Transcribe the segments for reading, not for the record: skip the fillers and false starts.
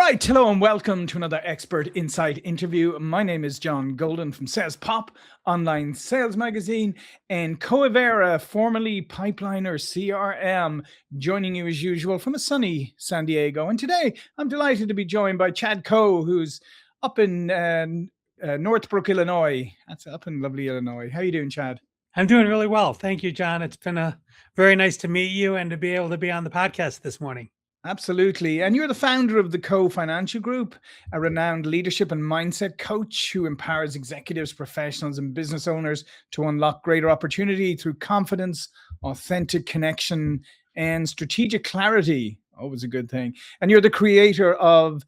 right, hello and welcome to another Expert Insight interview. My name is John Golden from SalesPOP, online sales magazine, and Coevera, formerly Pipeliner CRM, joining you as usual from a sunny San Diego. And today I'm delighted to be joined by Chad Coe, who's up in Northbrook, Illinois. That's up in lovely Illinois. How are you doing, Chad? I'm doing really well. Thank you, John. It's been very nice to meet you and to be able to be on the podcast this morning. Absolutely. And you're the founder of the Coe Financial Group, a renowned leadership and mindset coach who empowers executives, professionals, and business owners to unlock greater opportunity through confidence, authentic connection, and strategic clarity. Always a good thing. And you're the creator of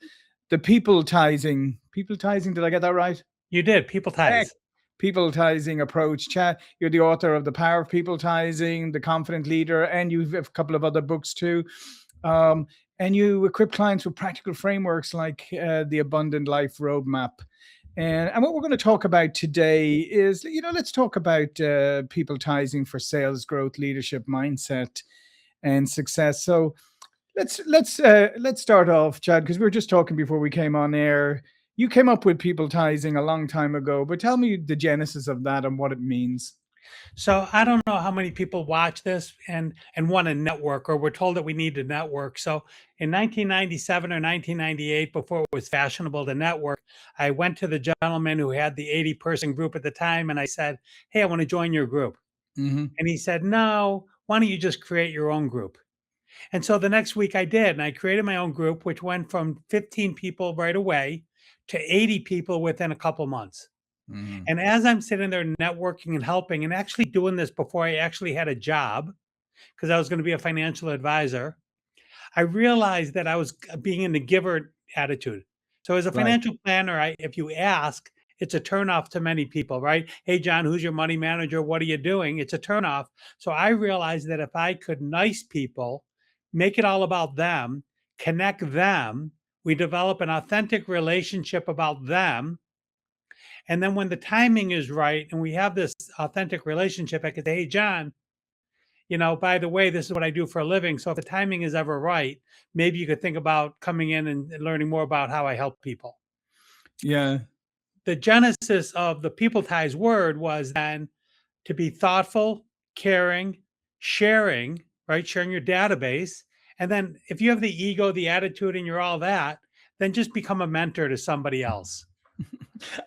the People-Tithing. People-Tithing, did I get that right? You did. People-Tize. People-Tithing approach. Chad, you're the author of The Power of People-Tithing, The Confident Leader, and you have a couple of other books too. And you equip clients with practical frameworks like the Abundant Life Roadmap. And what we're going to talk about today is, let's talk about people-tithing for sales, growth, leadership, mindset, and success. So let's start off, Chad, because we were just talking before we came on air. You came up with people-tithing a long time ago, but tell me the genesis of that and what it means. So I don't know how many people watch this and want to network, or we're told that we need to network. So in 1997 or 1998, before it was fashionable to network, I went to the gentleman who had the 80-person group at the time, and I said, "Hey, I want to join your group." Mm-hmm. And he said, "No, why don't you just create your own group?" And so the next week I did, and I created my own group, which went from 15 people right away to 80 people within a couple months. Mm-hmm. And as I'm sitting there networking and helping and actually doing this before I actually had a job, because I was going to be a financial advisor, I realized that I was being in the giver attitude. So as a financial planner, if you ask, it's a turnoff to many people, right? Hey, John, who's your money manager? What are you doing? It's a turnoff. So I realized that if I could nice people, make it all about them, connect them, we develop an authentic relationship about them. And then when the timing is right and we have this authentic relationship, I could say, "Hey, John, by the way, this is what I do for a living. So if the timing is ever right, maybe you could think about coming in and learning more about how I help people." Yeah. The genesis of the People-Tithing word was then to be thoughtful, caring, sharing, right? Sharing your database. And then if you have the ego, the attitude, and you're all that, then just become a mentor to somebody else.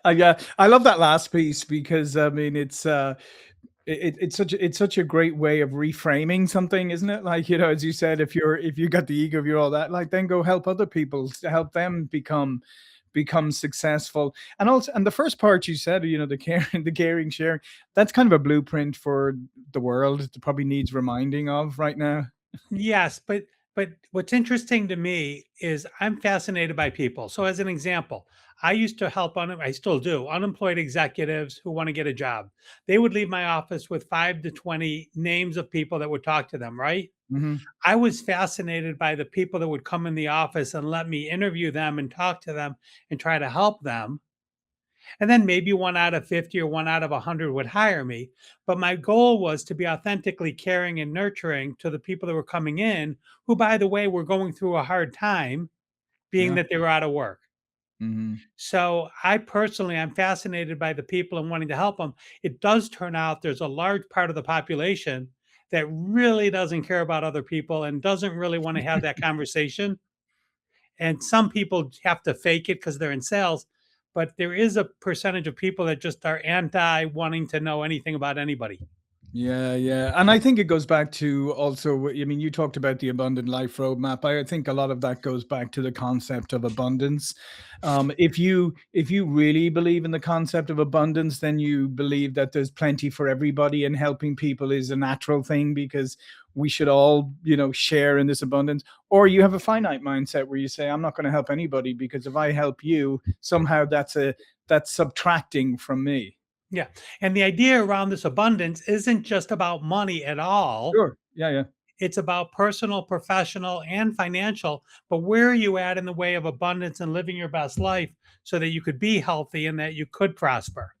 Yeah, I love that last piece because I mean it's such a great way of reframing something, isn't it? Like, as you said, if you got the ego, if you're all that, like, then go help other people to help them become successful. And also, and the first part you said, the caring, sharing, that's kind of a blueprint for the world. It probably needs reminding of right now. Yes, but what's interesting to me is I'm fascinated by people. So as an example, I used to help I still do, unemployed executives who want to get a job. They would leave my office with 5 to 20 names of people that would talk to them, right? Mm-hmm. I was fascinated by the people that would come in the office and let me interview them and talk to them and try to help them. And then maybe 1 out of 50 or 1 out of 100 would hire me. But my goal was to be authentically caring and nurturing to the people that were coming in, who, by the way, were going through a hard time, being that they were out of work. Mm-hmm. So I'm fascinated by the people and wanting to help them. It does turn out there's a large part of the population that really doesn't care about other people and doesn't really want to have that conversation. And some people have to fake it because they're in sales. But there is a percentage of people that just are anti wanting to know anything about anybody. Yeah, yeah. And I think it goes back to also, I mean, you talked about the Abundant Life Roadmap. I think a lot of that goes back to the concept of abundance. If you really believe in the concept of abundance, then you believe that there's plenty for everybody, and helping people is a natural thing because we should all, share in this abundance. Or you have a finite mindset where you say, I'm not going to help anybody because if I help you, somehow that's subtracting from me. Yeah. And the idea around this abundance isn't just about money at all. Sure. Yeah, yeah. It's about personal, professional, and financial. But where are you at in the way of abundance and living your best life so that you could be healthy and that you could prosper?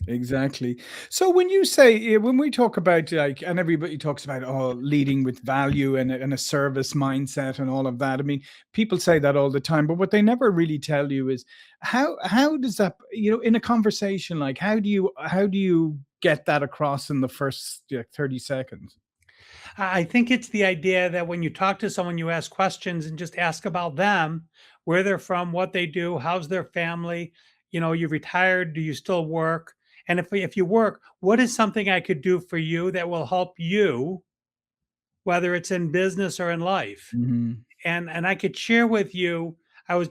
Exactly. So when you say, when we talk about like, and everybody talks about, oh, leading with value and a service mindset and all of that. I mean, people say that all the time, but what they never really tell you is how does that, in a conversation, like how do you get that across in the first 30 seconds? I think it's the idea that when you talk to someone, you ask questions and just ask about them, where they're from, what they do, how's their family, you retired, do you still work? And if you work, what is something I could do for you that will help you, whether it's in business or in life? Hmm. And I could share with you, I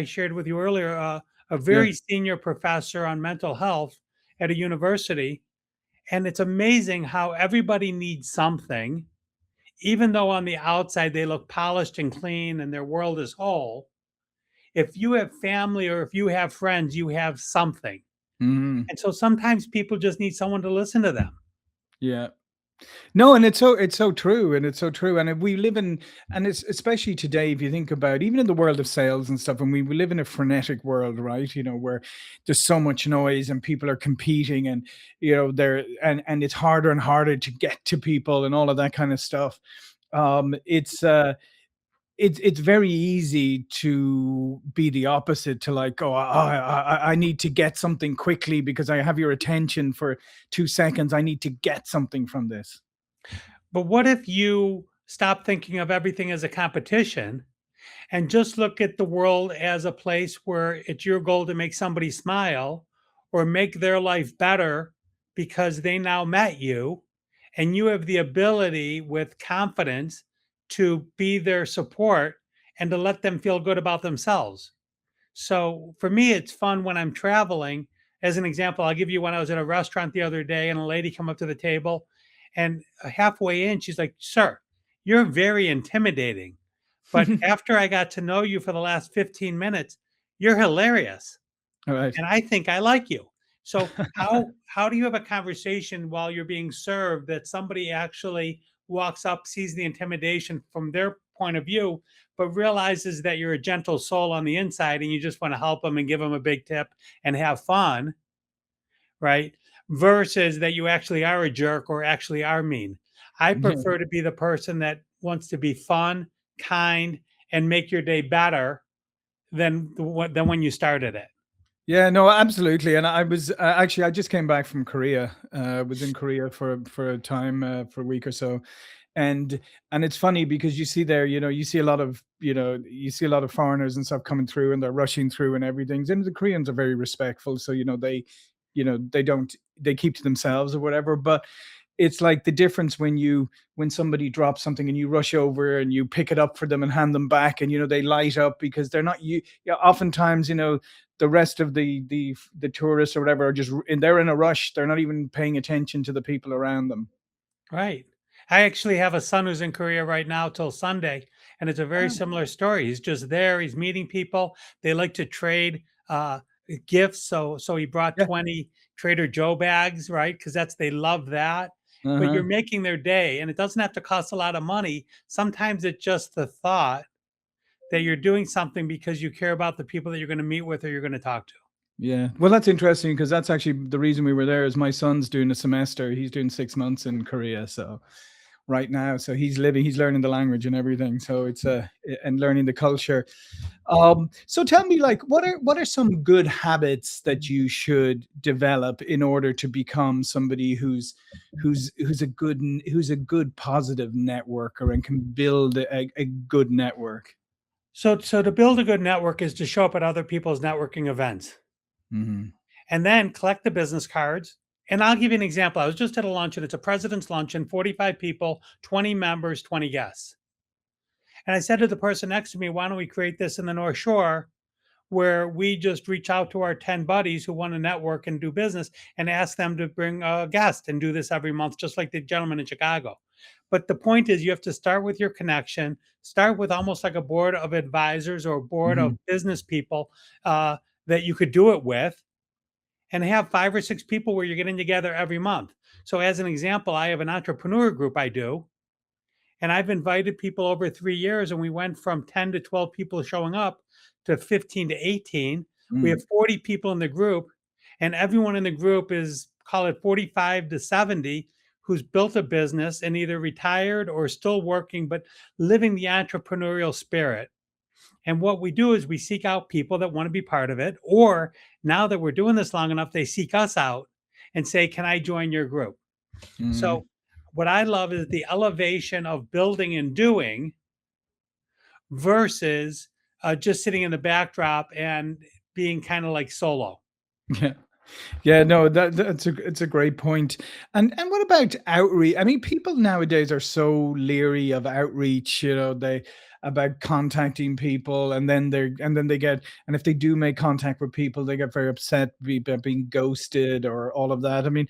shared with you earlier, a Yeah. very senior professor on mental health at a university. And it's amazing how everybody needs something, even though on the outside they look polished and clean and their world is whole. If you have family or if you have friends, you have something. Hmm. And so sometimes people just need someone to listen to them. Yeah. No, and it's so true, and it's so true, and we live in, and it's especially today, if you think about even in the world of sales and stuff, and we live in a frenetic world, right? Where there's so much noise and people are competing, and they're and it's harder and harder to get to people and all of that kind of stuff. It's very easy to be the opposite, to like, oh, I need to get something quickly because I have your attention for 2 seconds. I need to get something from this. But what if you stop thinking of everything as a competition and just look at the world as a place where it's your goal to make somebody smile or make their life better because they now met you, and you have the ability with confidence to be their support and to let them feel good about themselves. So for me, it's fun when I'm traveling. As an example, I'll give you when I was at a restaurant the other day and a lady come up to the table, and halfway in, she's like, "Sir, you're very intimidating. But after I got to know you for the last 15 minutes, you're hilarious. All right. And I think I like you." So how do you have a conversation while you're being served that somebody actually walks up, sees the intimidation from their point of view, but realizes that you're a gentle soul on the inside and you just want to help them and give them a big tip and have fun, right? Versus that you actually are a jerk or actually are mean. I Yeah. prefer to be the person that wants to be fun, kind, and make your day better than when you started it. Yeah, no, absolutely. And I was actually, I just came back from Korea. Was in Korea for a time, for a week or so, and it's funny because you see there, you see a lot of, foreigners and stuff coming through, and they're rushing through and everything. And the Koreans are very respectful, so they don't, they keep to themselves or whatever. But it's like the difference when somebody drops something and you rush over and you pick it up for them and hand them back, and they light up because they're not you. Yeah, oftentimes, the rest of the tourists or whatever are just, and they're in a rush. They're not even paying attention to the people around them. Right. I actually have a son who's in Korea right now till Sunday, and it's a very Oh, similar story. He's just there. He's meeting people. They like to trade gifts, so he brought yeah. 20 Trader Joe bags, right? Because they love that. But Uh-huh. you're making their day, and it doesn't have to cost a lot of money. Sometimes it's just the thought that you're doing something because you care about the people that you're going to meet with or you're going to talk to. Yeah. Well, that's interesting because that's actually the reason we were there. Is my son's doing a semester. He's doing 6 months in Korea. So right now, so he's learning the language and everything. So it's and learning the culture. So tell me, like, what are some good habits that you should develop in order to become somebody who's a good positive networker and can build a good network? So to build a good network is to show up at other people's networking events Hmm. and then collect the business cards. And I'll give you an example. I was just at a luncheon. It's a president's luncheon, 45 people, 20 members, 20 guests. And I said to the person next to me, why don't we create this in the North Shore where we just reach out to our 10 buddies who want to network and do business and ask them to bring a guest and do this every month, just like the gentleman in Chicago. But the point is, you have to start with your connection, start with almost like a board of advisors or a board Hmm. of business people uh, that you could do it with, and have 5 or 6 people where you're getting together every month. So, as an example, I have an entrepreneur group I do, and I've invited people over 3 years, and we went from 10 to 12 people showing up to 15 to 18. We have 40 people in the group. and everyone in the group is, call it 45 to 70, who's built a business and either retired or still working, but living the entrepreneurial spirit. And what we do is we seek out people that want to be part of it, or now that we're doing this long enough, they seek us out and say, "Can I join your group?" Mm. So, what I love is the elevation of building and doing versus just sitting in the backdrop and being kind of like solo. Yeah. Yeah, no, that's it's a great point. And what about outreach? I mean, people nowadays are so leery of outreach, they about contacting people, and then they get, and if they do make contact with people, they get very upset about being ghosted or all of that. I mean,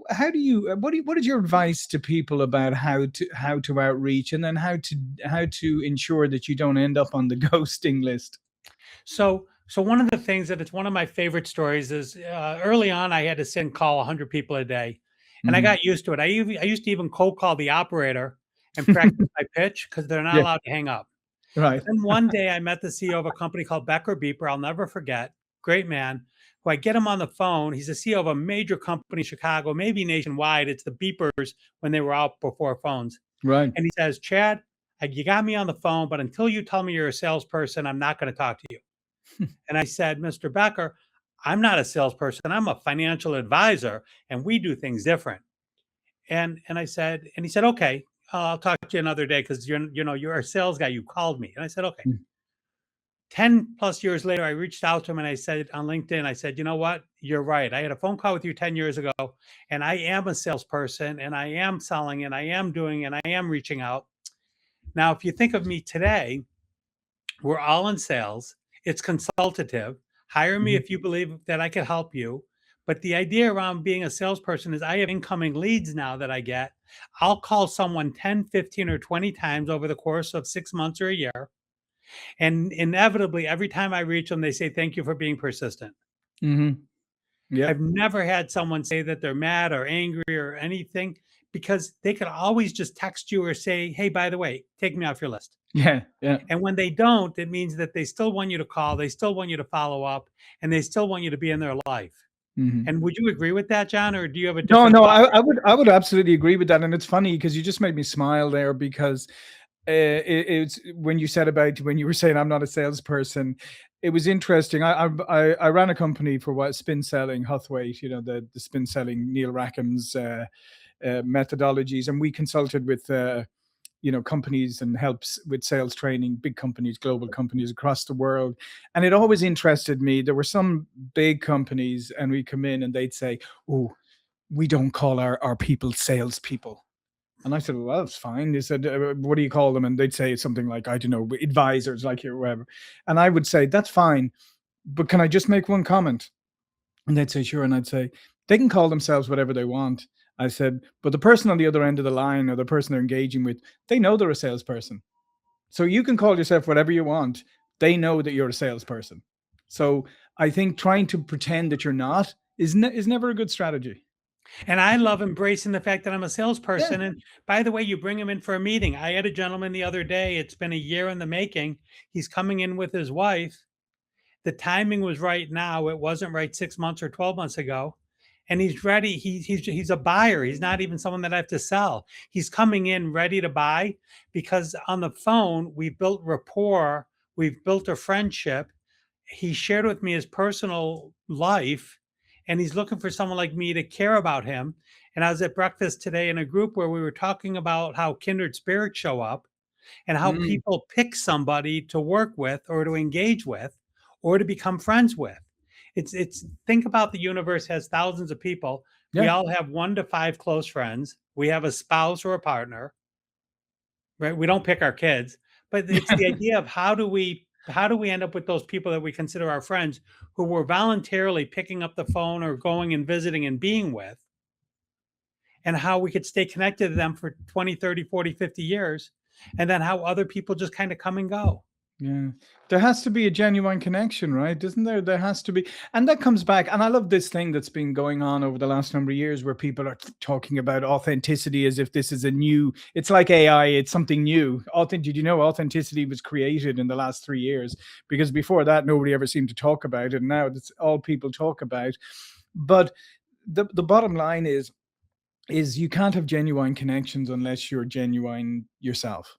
how do you what is your advice to people about how to outreach, and then how to ensure that you don't end up on the ghosting list? So one of the things that it's one of my favorite stories is early on I had to sit and call 100 people a day, and I Mhm. got used to it. I used to even cold call the operator and practice my pitch because they're not Yeah, allowed to hang up. right. Then one day I met the CEO of a company called Becker Beeper. I'll never forget. Great man. Who I get him on the phone. He's the CEO of a major company in Chicago, maybe nationwide. It's the beepers when they were out before phones. Right. And he says, "Chad, you got me on the phone, but until you tell me you're a salesperson, I'm not going to talk to you." And I said, "Mr. Becker, I'm not a salesperson. I'm a financial advisor, and we do things different." And I said, and he said, "Okay, I'll talk to you another day because you're a sales guy. You called me." And I said, "Okay." Mm. 10 plus years later, I reached out to him and I said on LinkedIn, I said, "You know what? You're right. I had a phone call with you 10 years ago, and I am a salesperson, and I am selling, and I am doing, and I am reaching out. Now, if you think of me today, we're all in sales. It's consultative. Hire me Mhm. if you believe that I could help you. But the idea around being a salesperson is I have incoming leads now that I get. I'll call someone 10, 15, or 20 times over the course of 6 months or a year. And inevitably, every time I reach them, they say, 'Thank you for being persistent.'" Mhm. I've Yep. never had someone say that they're mad or angry or anything because they could always just text you or say, "Hey, by the way, take me off your list." Yeah, yeah. And when they don't, it means that they still want you to call, they still want you to follow up, and they still want you to be in their life. Mhm. And would you agree with that, John, or do you have a No, different no, thought? I would absolutely agree with that, and it's funny because you just made me smile there because, it's when you said about when you were saying I'm not a salesperson, it was interesting. I ran a company for what spin selling, Huthwaite, the spin selling, Neil Rackham's, methodologies, and we consulted with, companies and helps with sales training, big companies, global companies across the world. And it always interested me. There were some big companies, and we come in and they'd say, "Oh, we don't call our people salespeople." And I said, "Well, that's fine." They said, "What do you call them?" And they'd say something like, "I don't know, advisors, like you, whatever." And I would say, "That's fine, but can I just make one comment?" And they'd say, "Sure." And I'd say, "They can call themselves whatever they want." I said, "But the person on the other end of the line, or the person they're engaging with, they know they're a salesperson. So you can call yourself whatever you want. They know that you're a salesperson." So I think trying to pretend that you're not is never a good strategy. And I love embracing the fact that I'm a Yeah. salesperson. And by the way, you bring him in for a meeting. I had a gentleman the other day, it's been a year in the making. He's coming in with his wife. The timing was right now. It wasn't right 6 months or 12 months ago. And he's ready. He's a buyer. He's not even someone that I have to sell. He's coming in ready to buy because on the phone, we've built rapport, we've built a friendship. He shared with me his personal life, and he's looking for someone like me to care about him. And I was at breakfast today in a group where we were talking about how kindred spirits show up and how Mm, people pick somebody to work with or to engage with or to become friends with. It's think about the universe has thousands of people. We yeah. all have 1 to 5 close friends. We have a spouse or a partner, right? We don't pick our kids, but it's the idea of how do we end up with those people that we consider our friends who we're voluntarily picking up the phone or going and visiting and being with, and how we could stay connected to them for 20, 30, 40, 50 years, and then how other people just kind of come and go. Yeah. There has to be a genuine connection, right? Doesn't there? There has to be. And that comes back. And I love this thing that's been going on over the last number of years where people are talking about authenticity as if this is a new, it's like AI, it's something new. Did you know authenticity was created in the last 3 years? Because before that, nobody ever seemed to talk about it. And now that's all people talk about. But the bottom line is you can't have genuine connections unless you're genuine yourself.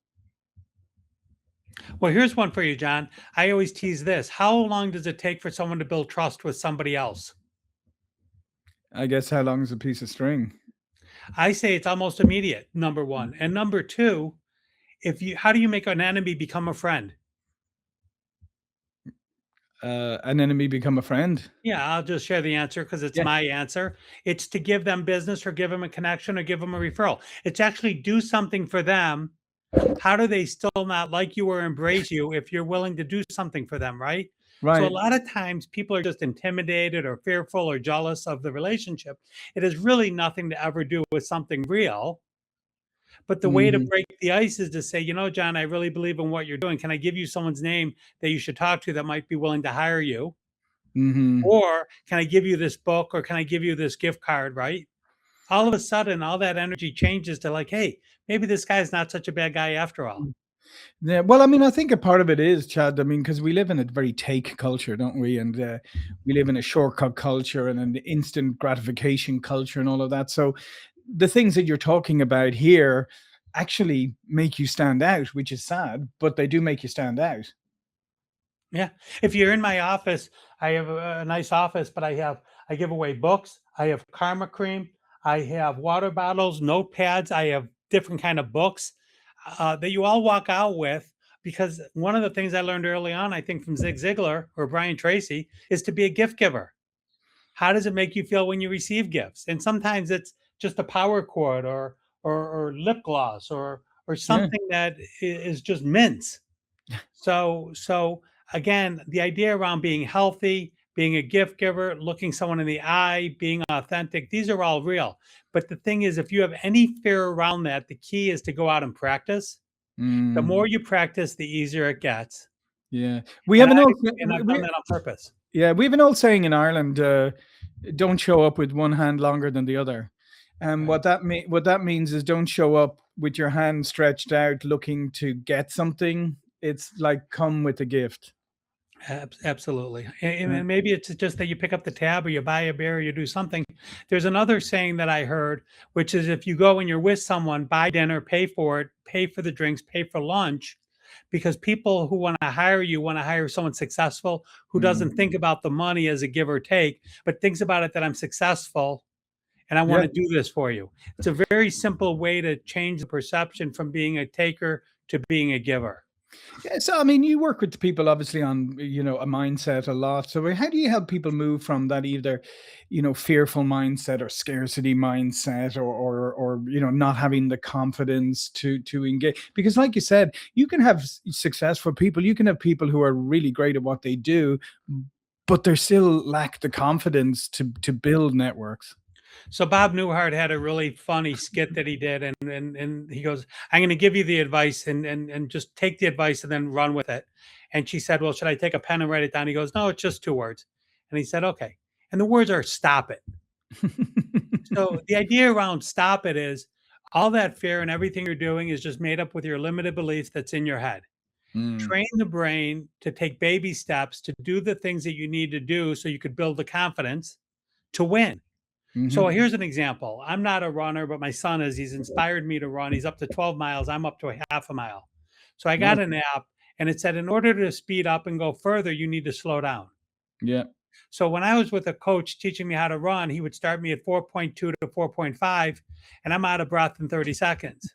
Well, here's one for you, John. I always tease this. How long does it take for someone to build trust with somebody else? I guess how long is a piece of string? I say it's almost immediate, number one. And number two, if you how do you make an enemy become a friend? An enemy become a friend. Yeah, I'll just share the answer because it's Yeah. my answer. It's to give them business or give them a connection or give them a referral. It's actually do something for them. How do they still not like you or embrace you if you're willing to do something for them, right? So a Right. lot of times people are just intimidated or fearful or jealous of the relationship. It has really nothing to ever do with something real. But the way to Mhm. break the ice is to say, you know, John, I really believe in what you're doing. Can I give you someone's name that you should talk to that might be willing to hire you? Mhm. Or can I give you this book or can I give you this gift card, right? All of a sudden, all that energy changes to like, hey, maybe this guy's not such a bad guy after all. Yeah, well, I mean, I think a part of it is, Chad. I mean, because we live in a very take culture, don't we? And we live in a shortcut culture and an instant gratification culture and all of that. So the things that you're talking about here actually make you stand out, which is sad, but they do make you stand out. Yeah. If you're in my office, I have a nice office, but I give away books, I have karma cream, I have water bottles, notepads, I have different kind of books that you all walk out with because one of the things I learned early on, I think from Zig Ziglar or Brian Tracy, is to be a gift giver. How does it make you feel when you receive gifts? And sometimes it's just a power cord or lip gloss or Yeah. something that is just mints. So again, the idea around being healthy, being a gift giver, looking someone in the eye, being authentic, these are all real. But the thing is, if you have any fear around that, the key is to go out and practice. The Mm, more you practice, the easier it gets. yeah. We And have I an old, and I've done that on purpose. yeah, we have an old saying in Ireland: "Don't show up with one hand longer than the other." And Right. what that means is don't show up with your hand stretched out, looking to get something. It's like come with a gift. Absolutely. And Right. then maybe it's just that you pick up the tab or you buy a beer or you do something. There's another saying that I heard, which is if you go and you're with someone, buy dinner, pay for it, pay for the drinks, pay for lunch, because people who want to hire someone successful who Mm. doesn't think about the money as a give or take, but thinks about it that I'm successful and I want Yeah. to do this for you. It's a very simple way to change the perception from being a taker to being a giver. Yeah, so I mean, you work with people obviously on a mindset a lot. So how do you help people move from that either, fearful mindset or scarcity mindset, or not having the confidence to engage? Because, like you said, you can have successful people, you can have people who are really great at what they do, but they still lack the confidence to build networks. So Bob Newhart had a really funny skit that he did, and he goes, "I'm going to give you the advice, and just take the advice and then run with it." And she said, "Well, should I take a pen and write it down?" He goes, "No, it's just two words." And he said, "Okay." And the words are "stop it." So the idea around "stop it" is all that fear and everything you're doing is just made up with your limited beliefs that's in your head. Mm, Train the brain to take baby steps to do the things that you need to do so you could build the confidence to win. So mhm. here's an example. I'm not a runner, but my son is. He's inspired me to run. He's up to 12 miles. I'm up to a half a mile. So I got Nice. an app and it said, in order to speed up and go further, you need to slow down. Yeah. So when I was with a coach teaching me how to run, he would start me at 4.2 to 4.5, and I'm out of breath in 30 seconds.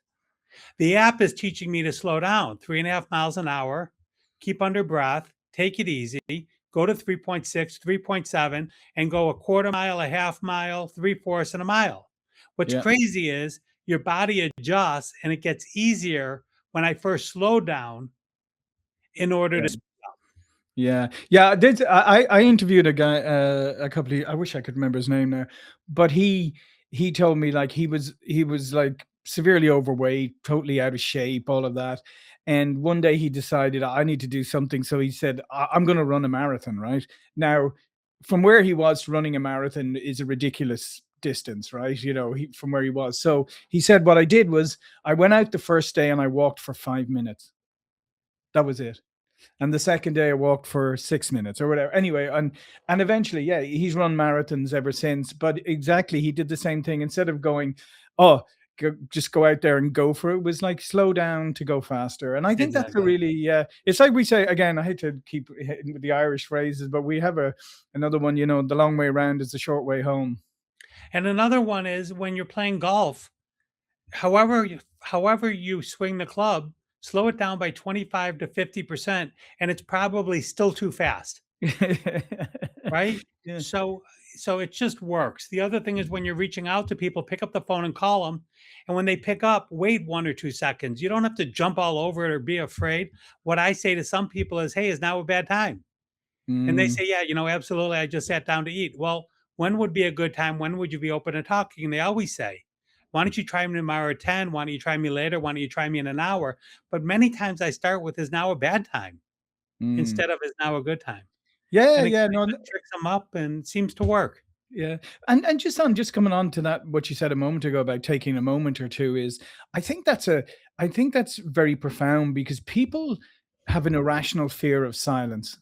The app is teaching me to slow down 3.5 miles an hour, keep under breath, take it easy, go to 3.6, 3.7, and go a quarter mile, a half mile, three-fourths, and a mile. What's Yeah. crazy is your body adjusts and it gets easier when I first slow down in order Yeah. to. Yeah, yeah. I interviewed a guy a couple of. I wish I could remember his name now, but he told me like he was like severely overweight, totally out of shape, all of that. And one day he decided I need to do something. So he said, I'm going to run a marathon, right? Now, from where he was, running a marathon is a ridiculous distance, right? From where he was. So he said, what I did was I went out the first day and I walked for 5 minutes. That was it. And the second day I walked for 6 minutes or whatever. Anyway, and eventually, yeah, he's run marathons ever since. But exactly, he did the same thing. Instead of going, oh, just go out there and go for it, was like slow down to go faster. And I think that's a Exactly. really, yeah. It's like we say again. I hate to keep hitting with the Irish phrases, but we have another one. The long way around is the short way home. And another one is when you're playing golf, however you swing the club, slow it down by 25 to 50%, and it's probably still too fast, right? Yeah. So so it just works. The other thing is when you're reaching out to people, pick up the phone and call them. And when they pick up, wait 1 or 2 seconds. You don't have to jump all over it or be afraid. What I say to some people is, hey, is now a bad time? And they Mm, say, yeah, absolutely. I just sat down to eat. Well, when would be a good time? When would you be open to talking? And they always say, why don't you try me tomorrow at 10? Why don't you try me later? Why don't you try me in an hour? But many times I start with, is now a bad time, mm. instead of, is now a good time. Yeah, And it yeah, kind no, of tricks them up and seems to work. yeah. And just coming on to that, what you said a moment ago about taking a moment or two is, I think that's very profound because people have an irrational fear of silence.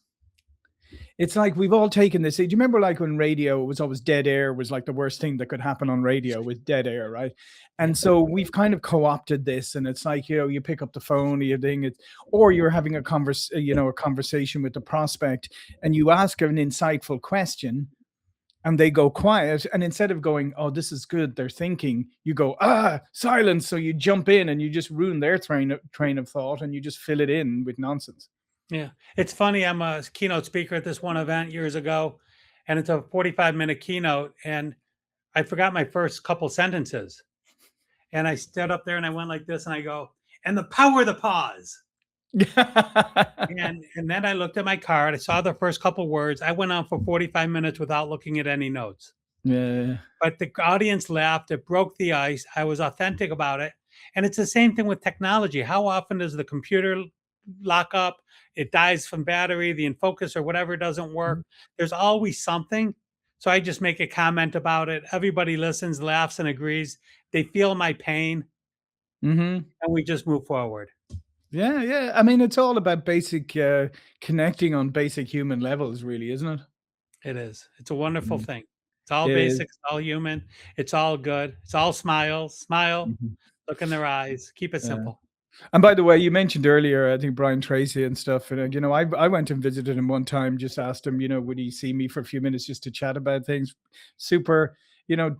It's like we've all taken this. Do you remember like when radio was always dead air was like the worst thing that could happen on radio with dead air, right? Yeah. And so we've kind of co-opted this, and it's like you pick up the phone, you thing, or you're having a conversation with the prospect, and you ask an insightful question, and they go quiet, and instead of going, oh, this is good, they're thinking, you go, silence. So you jump in and you just ruin their train of thought, and you just fill it in with nonsense. Yeah. It's funny. I'm a keynote speaker at this one event years ago, and it's a 45-minute keynote. And I forgot my first couple sentences. And I stood up there and I went like this and I go, and the power of the pause. And then I looked at my card. I saw the first couple words. I went on for 45 minutes without looking at any notes. Yeah. But the audience laughed. It broke the ice. I was authentic about it. And it's the same thing with technology. How often does the computer lock up? It dies from battery, the InFocus or whatever doesn't work. There's always something. So I just make a comment about it. Everybody listens, laughs, and agrees. They feel my pain, Mm-hmm. and we just move forward. Yeah, yeah. I mean, it's all about basic connecting on basic human levels, really, isn't it? It is. It's a wonderful Mm. thing. It's all It is. basic, it's all human, it's all good. It's all smiles. Smile, Mhm. look in their eyes, keep it Yeah. simple. And by the way, you mentioned earlier, I think Brian Tracy and stuff. And I went and visited him one time, just asked him, would he see me for a few minutes just to chat about things? Super,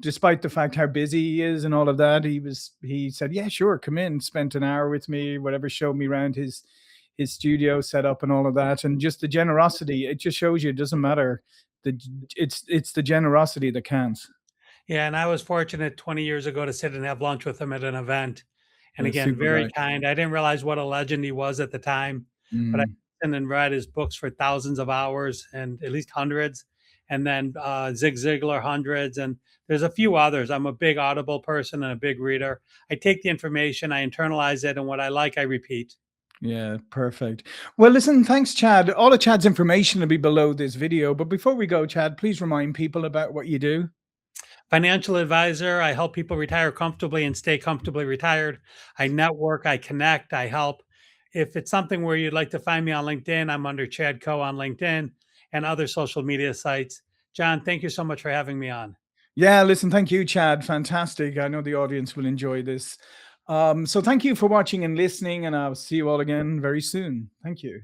despite the fact how busy he is and all of that, he said, yeah, sure, come in. Spent an hour with me, whatever, showed me around his studio set up and all of that, and just the generosity. It just shows you it doesn't matter. The it's the generosity that counts. Yeah, and I was fortunate 20 years ago to sit and have lunch with him at an event. And A again, super very guy. kind. I didn't realize what a legend he was at the time, but I Mm. listened and read his books for thousands of hours and at least hundreds. And then Zig Ziglar hundreds. And there's a few others. I'm a big Audible person and a big reader. I take the information, I internalize it, and what I like, I repeat. Yeah, perfect. Well, listen, thanks, Chad. All of Chad's information will be below this video. But before we go, Chad, please remind people about what you do. Financial advisor. I help people retire comfortably and stay comfortably retired. I network, I connect, I help. If it's something where you'd like to find me on LinkedIn, I'm under Chad Coe on LinkedIn and other social media sites. John, thank you so much for having me on. Yeah, listen, thank you, Chad. Fantastic. I know the audience will enjoy this. So thank you for watching and listening, and I'll see you all again very soon. Thank you.